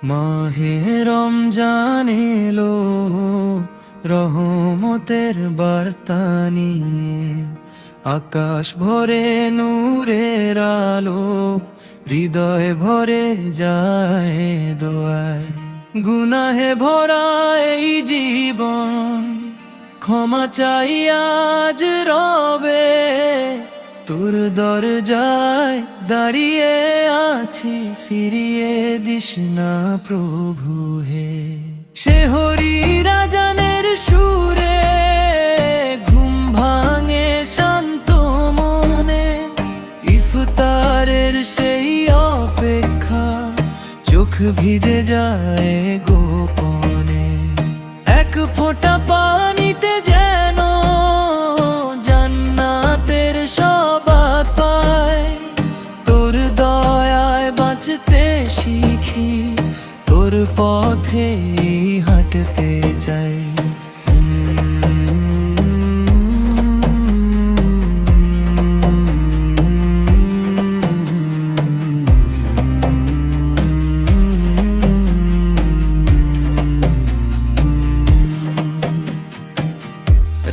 মাহে রমজান এলো রহমতের বার্তা নিয়ে, আকাশ ভরে নূরের আলো, হৃদয় ভরে যায় দোয়ায়। গুনাহে ভরা এই জীবন ক্ষমা চাই আজ রবে, তোর দরজায় দাঁড়িয়ে আছি, ফিরিয়ে দিস না প্রভু হে। শেহরি রাজানের সুরে ঘুম ভাঙে শান্ত মনে, ইফতারের সেই অপেক্ষা চোখ ভিজে যায় গোপনে। এক ফোঁটা পানিতে যেন জান্নাতের সবাত পায়, তোর দয়ায় বাঁচতে শিখি, তোর পথে হাঁটতে চাই।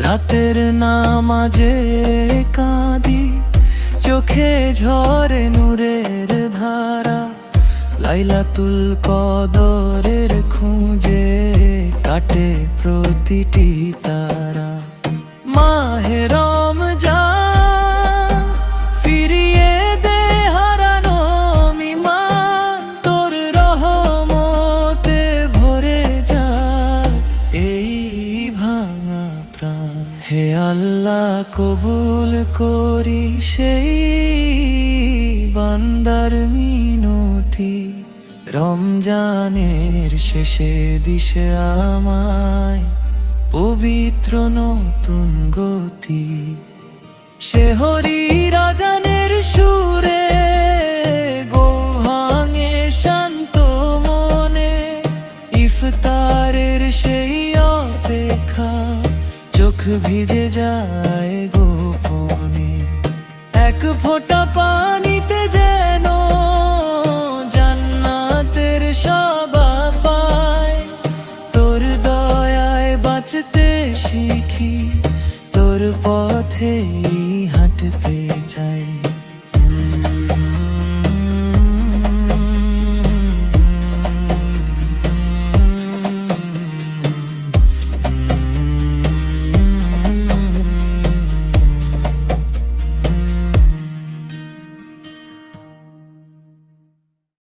রাতের নামাজে কাঁদি, চোখে ঝরে নূরের ধারা, লাইলাতুল কদরের খুঁজে কাটে প্রতিটি তারা। মাহে রমজান ফিরিয়ে দে হারানো ঈমান, তোর রহমতে ভরে যায় এই ভাঙা প্রাণ। হে আল্লাহ কবুল করি সেই বান্দার মিনতি, রমজানের শেষে দিশে আমায় পবিত্র নতুন গতি। শেহরি রাজানের সুরে গো ভাঙে শান্ত মনে, ইফতারের সেই অপেক্ষা চোখ ভিজে যায় গোপনে। এক ফোঁটা পানি